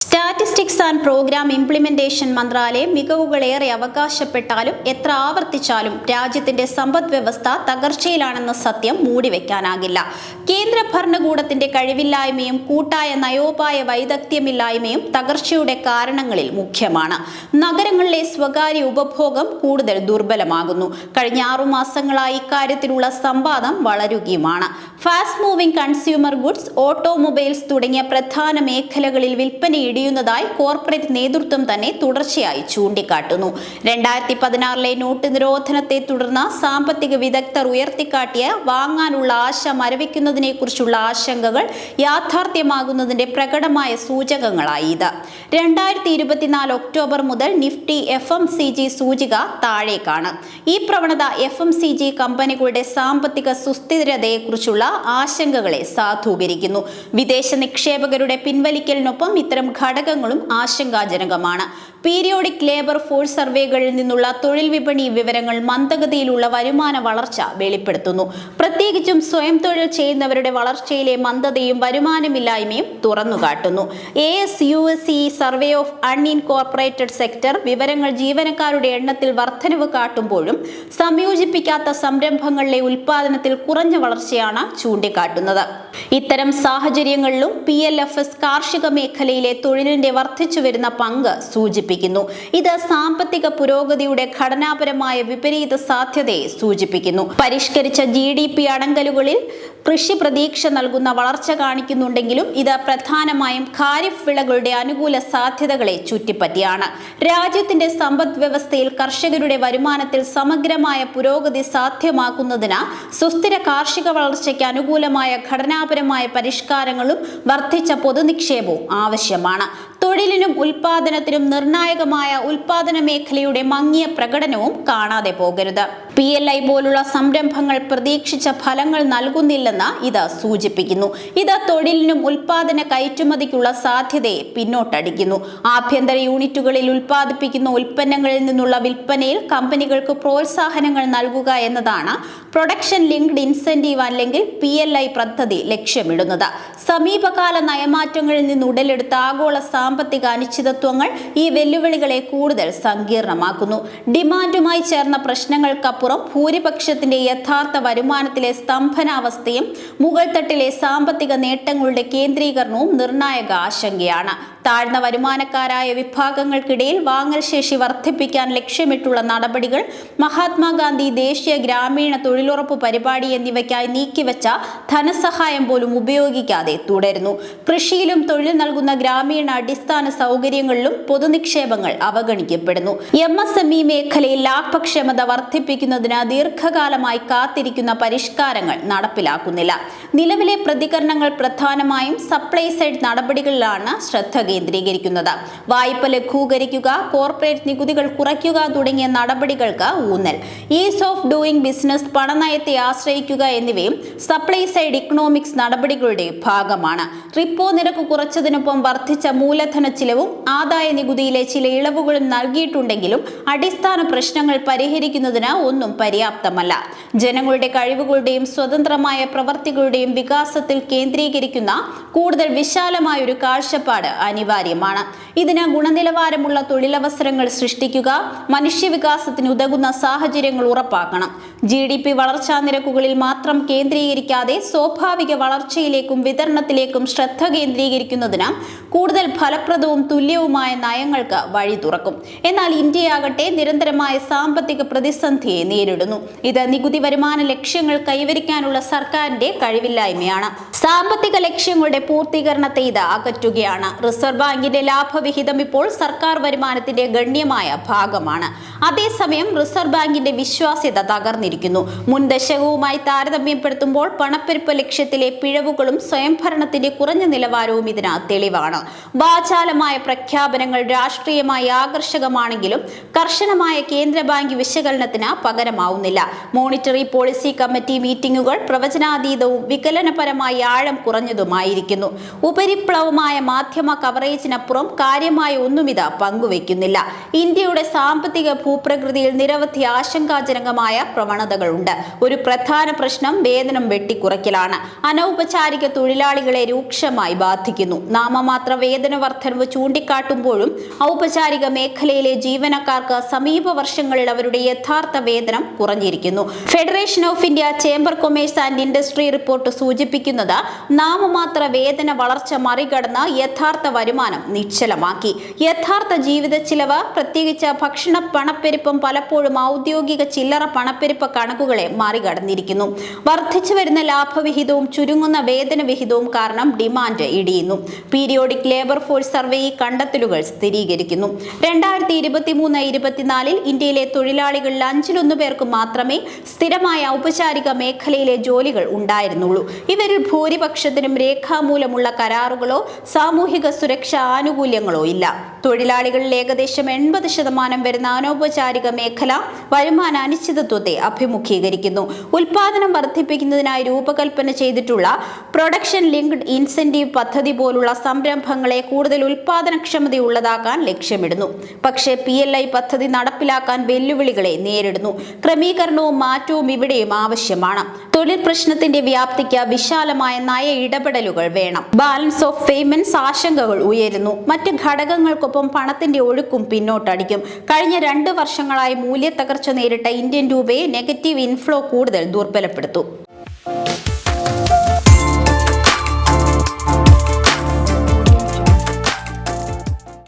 Statistics and programme implementation മന്ത്രാലയം മികവുകളേറെ അവകാശപ്പെട്ടാലും എത്ര ആവർത്തിച്ചാലും രാജ്യത്തിന്റെ സമ്പദ് വ്യവസ്ഥ തകർച്ചയിലാണെന്ന സത്യം മൂടിവെക്കാനാകില്ല. കേന്ദ്ര ഭരണകൂടത്തിന്റെ കഴിവില്ലായ്മയും കൂട്ടായ നയോപായ വൈദഗ്ധ്യമില്ലായ്മയും തകർച്ചയുടെ കാരണങ്ങളിൽ മുഖ്യമാണ്. നഗരങ്ങളിലെ സ്വകാര്യ ഉപഭോഗം കൂടുതൽ ദുർബലമാകുന്നു. കഴിഞ്ഞ 6 മാസങ്ങളായി ഇക്കാര്യത്തിലുള്ള സംവാദം വളരുകയുമാണ്. Fast moving consumer goods, automobiles തുടങ്ങിയ പ്രധാന മേഖലകളിൽ വിൽപ്പന ഇടിയുന്നതായി കോർപ്പറേറ്റ് നേതൃത്വം തന്നെ തുടർച്ചയായി ചൂണ്ടിക്കാട്ടുന്നു. 2016 നോട്ട് നിരോധനത്തെ തുടർന്ന് സാമ്പത്തിക വിദഗ്ധർ ഉയർത്തിക്കാട്ടിയ വാങ്ങാനുള്ള ആശ മരവിക്കുന്നതിനെക്കുറിച്ചുള്ള ആശങ്കകൾ യാഥാർത്ഥ്യമാകുന്നതിന്റെ പ്രകടമായ സൂചകങ്ങളായി ഇത്. 2024 ഒക്ടോബർ മുതൽ നിഫ്റ്റി FMCG സൂചിക താഴേക്കാണ്. ഈ പ്രവണത FMCG കമ്പനികളുടെ സാമ്പത്തിക സുസ്ഥിരതയെക്കുറിച്ചുള്ള ആശങ്കകളെ സാധൂകരിക്കുന്നു. വിദേശ നിക്ഷേപകരുടെ പിൻവലിക്കലിനൊപ്പം ഇത്തരം ഘടകങ്ങളും ആശങ്കാജനകമാണ്. പീരിയോഡിക് ലേബർ ഫോഴ്സ് സർവേകളിൽ നിന്നുള്ള തൊഴിൽ വിപണി വിവരങ്ങൾ മന്ദഗതിയിലുള്ള വരുമാന വളർച്ച വെളിപ്പെടുത്തുന്നു. പ്രത്യേകിച്ചും സ്വയം തൊഴിൽ ചെയ്യുന്നവരുടെ വളർച്ചയിലെ മന്ദതയും വരുമാനമില്ലായ്മയും തുറന്നുകാട്ടുന്നു. ASUSE സർവേ ഓഫ് അൺഇൻകോർപ്പറേറ്റഡ് സെക്ടർ വിവരങ്ങൾ ജീവനക്കാരുടെ എണ്ണത്തിൽ വർധനവ് കാട്ടുമ്പോഴും സംയോജിപ്പിക്കാത്ത സംരംഭങ്ങളിലെ ഉൽപാദനത്തിൽ കുറഞ്ഞ വളർച്ചയാണ് ചൂണ്ടിക്കാട്ടുന്നത്. ഇത്തരം സാഹചര്യങ്ങളിലും PLFS കാർഷിക മേഖലയിലെ തൊഴിലിന്റെ വർദ്ധിച്ചുവരുന്ന പങ്ക് സൂചിപ്പിക്കുന്നു. ഇത് സാമ്പത്തിക പുരോഗതിയുടെ ഘടനാപരമായ വിപരീത സാധ്യതയെ സൂചിപ്പിക്കുന്നു. പരിഷ്കരിച്ച GDP അടങ്കലുകളിൽ കൃഷി പ്രതീക്ഷ നൽകുന്ന വളർച്ച കാണിക്കുന്നുണ്ടെങ്കിലും ഇത് പ്രധാനമായും ഖാരിഫ് വിളകളുടെ അനുകൂല സാധ്യതകളെ ചുറ്റിപ്പറ്റിയാണ്. രാജ്യത്തിന്റെ സമ്പദ് വ്യവസ്ഥയിൽ കർഷകരുടെ വരുമാനത്തിൽ സമഗ്രമായ പുരോഗതി സാധ്യമാക്കുന്നതിന് സുസ്ഥിര കാർഷിക വളർച്ചയ്ക്ക് അനുകൂലമായ ഘടനാപരമായ പരിഷ്കാരങ്ങളും വർദ്ധിച്ച പൊതുനിക്ഷേപവും ആവശ്യമാണ്. തൊഴിലിനും ഉൽപാദനത്തിനും നിർണായകമായ ഉൽപാദന മേഖലയുടെ മങ്ങിയ പ്രകടനവും കാണാതെ പോകരുത്. PLI പോലുള്ള സംരംഭങ്ങൾ പ്രതീക്ഷിച്ച ഫലങ്ങൾ നൽകുന്നില്ലെന്ന് ഇത് സൂചിപ്പിക്കുന്നു. ഇത് തൊഴിലിനും ഉൽപാദന കയറ്റുമതിക്കുള്ള സാധ്യതയെ പിന്നോട്ടടിക്കുന്നു. ആഭ്യന്തര യൂണിറ്റുകളിൽ ഉൽപ്പാദിപ്പിക്കുന്ന ഉൽപ്പന്നങ്ങളിൽ നിന്നുള്ള വിൽപ്പനയിൽ കമ്പനികൾക്ക് പ്രോത്സാഹനങ്ങൾ നൽകുക എന്നതാണ് പ്രൊഡക്ഷൻ ലിങ്ക്ഡ് ഇൻസെന്റീവ് അല്ലെങ്കിൽ PLI പദ്ധതി ലക്ഷ്യമിടുന്നത്. സമീപകാല നയമാറ്റങ്ങളിൽ നിന്ന് ഉടലെടുത്ത ആഗോള സാമ്പത്തിക അനിശ്ചിതത്വങ്ങൾ ഈ വെല്ലുവിളികളെ കൂടുതൽ സങ്കീർണമാക്കുന്നു. ഡിമാൻഡുമായി ചേർന്ന പ്രശ്നങ്ങൾക്കപ്പുറം ഭൂരിപക്ഷത്തിന്റെ യഥാർത്ഥ വരുമാനത്തിലെ സ്തംഭനാവസ്ഥയും മുകൾ തട്ടിലെ സാമ്പത്തിക നേട്ടങ്ങളുടെ കേന്ദ്രീകരണവും നിർണായക ആശങ്കയാണ്. താഴ്ന്ന വരുമാനക്കാരായ വിഭാഗങ്ങൾക്കിടയിൽ വാങ്ങൽ ശേഷി വർദ്ധിപ്പിക്കാൻ ലക്ഷ്യമിട്ടുള്ള നടപടികൾ, മഹാത്മാഗാന്ധി ദേശീയ ഗ്രാമീണ തൊഴിലുറപ്പ് പരിപാടി എന്നിവയ്ക്കായി നീക്കിവെച്ച ധനസഹായം പോലും ഉപയോഗിക്കാതെ തുടരുന്നു. കൃഷിയിലും തൊഴിൽ നൽകുന്ന ഗ്രാമീണ അടിസ്ഥാന സൗകര്യങ്ങളിലും പൊതുനിക്ഷേപങ്ങൾ അവഗണിക്കപ്പെടുന്നു. MSME മേഖലയിൽ ലാഭക്ഷമത വർദ്ധിപ്പിക്കുന്നതിന് ദീർഘകാലമായി കാത്തിരിക്കുന്ന പരിഷ്കാരങ്ങൾ നടപ്പിലാക്കുന്നില്ല. നിലവിലെ പ്രതികരണങ്ങൾ പ്രധാനമായും സപ്ലൈ സൈഡ് നടപടികളിലാണ് ശ്രദ്ധ കേന്ദ്രീകരിക്കുന്നത്. വായ്പ ലഘൂകരിക്കുക, കോർപ്പറേറ്റ് നികുതികൾ കുറയ്ക്കുക തുടങ്ങിയ നടപടികൾക്ക് ഊന്നൽ. ഈസ് ഓഫ് ഡൂയിങ് ബിസിനസ്, പണനയത്തെ ആശ്രയിക്കുക എന്നിവയും സപ്ലൈ സൈഡ് ഇക്കണോമിക്സ് നടപടികളുടെ ഭാഗമാണ്. റിപ്പോ നിരക്ക് കുറച്ചതിനൊപ്പം വർദ്ധിച്ച മൂലധന ചിലവും ആദായ നികുതിയിലെ ചില ഇളവുകളും നൽകിയിട്ടുണ്ടെങ്കിലും അടിസ്ഥാന പ്രശ്നങ്ങൾ പരിഹരിക്കുന്നതിന് ഒന്നും പര്യാപ്തമല്ല. ജനങ്ങളുടെ കഴിവുകളുടെയും സ്വതന്ത്രമായ പ്രവർത്തികളുടെയും വികാസത്തിൽ കേന്ദ്രീകരിക്കുന്ന കൂടുതൽ വിശാലമായ ഒരു കാഴ്ചപ്പാട് അനിവാര്യമാണ്. ഇതിന് ഗുണനിലവാരമുള്ള തൊഴിലവസരങ്ങൾ സൃഷ്ടിക്കുക, മനുഷ്യവികാസത്തിന് ഉതകുന്ന സാഹചര്യങ്ങൾ ഉറപ്പാക്കണം. GDP വളർച്ചാ നിരക്കുകളിൽ മാത്രം കേന്ദ്രീകരിക്കാതെ സ്വാഭാവിക വളർച്ചയിലേക്കും വിതരണത്തിലേക്കും ശ്രദ്ധ കേന്ദ്രീകരിക്കുന്നതിന് കൂടുതൽ ഫലപ്രദവും തുല്യവുമായ നയങ്ങൾക്ക് വഴി തുറക്കും. എന്നാൽ ഇന്ത്യയാകട്ടെ നിരന്തരമായ സാമ്പത്തിക പ്രതിസന്ധിയെ നേരിടുന്നു. ഇത് നികുതി വരുമാന ലക്ഷ്യങ്ങൾ കൈവരിക്കാനുള്ള സർക്കാരിന്റെ കഴിവില്ലായ്മയാണ്. സാമ്പത്തിക ലക്ഷ്യങ്ങളുടെ പൂർത്തീകരണത്തെ ഇത് അകറ്റുകയാണ്. റിസർവ് ബാങ്കിന്റെ ലാഭവിഹിതം ഇപ്പോൾ സർക്കാർ വരുമാനത്തിന്റെ ഗണ്യമായ ഭാഗമാണ്. അതേസമയം റിസർവ് ബാങ്കിന്റെ വിശ്വാസ്യത തകർന്നിരിക്കുന്നു. മുൻ ദശകവുമായി താരതമ്യപ്പെടുത്തുമ്പോൾ പണപ്പെരുപ്പ ലക്ഷ്യത്തിലെ പിഴവുകളും സ്വയംഭരണത്തിന്റെ കുറഞ്ഞ നിലവാരവും ഇതിന് തെളിവാണ്. വാചാലമായ പ്രഖ്യാപനങ്ങൾ രാഷ്ട്രീയമായി ആകർഷകമാണെങ്കിലും കർശനമായ കേന്ദ്ര ബാങ്ക് വിശകലനത്തിന് പകരമാവുന്നില്ല. മോണിറ്ററി പോളിസി കമ്മിറ്റി മീറ്റിംഗുകൾ പ്രവചനാതീതവും വികലനപരമായി ആഴം കുറഞ്ഞതുമായിരിക്കുന്നു. ഉപരിപ്ലവമായ മാധ്യമ കവർ കവറേജിനപ്പുറം കാര്യമായ ഒന്നും ഇത് പങ്കുവെക്കുന്നില്ല. ഇന്ത്യയുടെ സാമ്പത്തിക ഭൂപ്രകൃതിയിൽ നിരവധി ആശങ്കാജനകമായ പ്രവണതകളുണ്ട്. ഒരു പ്രധാന പ്രശ്നം വേതനം വെട്ടിക്കുറയ്ക്കലാണ്. അനൗപചാരിക തൊഴിലാളികളെ രൂക്ഷമായി ബാധിക്കുന്നു. നാമമാത്ര വേതന വർധനവ് ചൂണ്ടിക്കാട്ടുമ്പോഴും ഔപചാരിക മേഖലയിലെ ജീവനക്കാർക്ക് സമീപ വർഷങ്ങളിൽ അവരുടെ യഥാർത്ഥ വേതനം കുറഞ്ഞിരിക്കുന്നു. Federation of India chamber commerce and industry report സൂചിപ്പിക്കുന്നത് നാമമാത്ര വേതന വളർച്ച മറികടന്ന് യഥാർത്ഥ വരുമാനം നിശ്ചലമാക്കി. യഥാർത്ഥ ജീവിത ചിലവ്, പ്രത്യേകിച്ച് ഭക്ഷണ പണപ്പെരുപ്പം പലപ്പോഴും ഔദ്യോഗിക ചില്ലറ പണപ്പെരുപ്പ കണക്കുകളെ മറികടന്നിരിക്കുന്നു. വർദ്ധിച്ചു വരുന്ന ലാഭവിഹിതവും ചുരുങ്ങുന്ന വേതന വിഹിതവും കാരണം ഡിമാൻഡ് ഇടിയുന്നു. പീരിയോഡിക് ലേബർ ഫോഴ്സ് സർവേ ഈ കണ്ടെത്തലുകൾ സ്ഥിരീകരിക്കുന്നു. 2023-24 ഇന്ത്യയിലെ തൊഴിലാളികളിൽ 5-1 പേർക്ക് മാത്രമേ സ്ഥിരമായ ഔപചാരിക മേഖലയിലെ ജോലികൾ ഉണ്ടായിരുന്നുള്ളൂ. ഇവരിൽ ഭൂരിപക്ഷത്തിനും രേഖാമൂലമുള്ള കരാറുകളോ സാമൂഹിക സുരക്ഷാ ആനുകൂല്യങ്ങളോ ഇല്ല. തൊഴിലാളികളിൽ ഏകദേശം 80% വരുന്ന അനൗപചാരിക മേഖല വരുമാന അനിശ്ചിതത്വത്തെ അഭിമുഖീകരിക്കുന്നു. ഉൽപാദനം വർദ്ധിപ്പിക്കുന്നതിനായി രൂപകൽപ്പന ചെയ്തിട്ടുള്ള പ്രൊഡക്ഷൻ ലിങ്ക്ഡ് ഇൻസെന്റീവ് പദ്ധതി പോലുള്ള സംരംഭങ്ങളെ കൂടുതൽ ഉൽപാദനക്ഷമതയുള്ളതാക്കാൻ ലക്ഷ്യമിടുന്നു. പക്ഷേ PLI പദ്ധതി നടപ്പിലാക്കാൻ വെല്ലുവിളികളെ നേരിടുന്നു. ക്രമീകരണവും മാറ്റവും ഇവിടെയും ആവശ്യമാണ്. തൊഴിൽ പ്രശ്നത്തിന്റെ വ്യാപ്തിക്ക് വിശാലമായ നയ ഇടപെടലുകൾ വേണം. ബാലൻസ് ഓഫ് പേയ്മെന്റ്സ് ആശങ്കകൾ ഉയരുന്നു. മറ്റ് ഘടകങ്ങൾക്കൊപ്പം പണത്തിന്റെ ഒഴുക്കും പിന്നോട്ടടിക്കും. കഴിഞ്ഞ 2 വർഷങ്ങളായി മൂല്യത്തകർച്ച നേരിട്ട ഇന്ത്യൻ രൂപയെ നെഗറ്റീവ് ഇൻഫ്ലോ കൂടുതൽ ദുർബലപ്പെടുത്തും.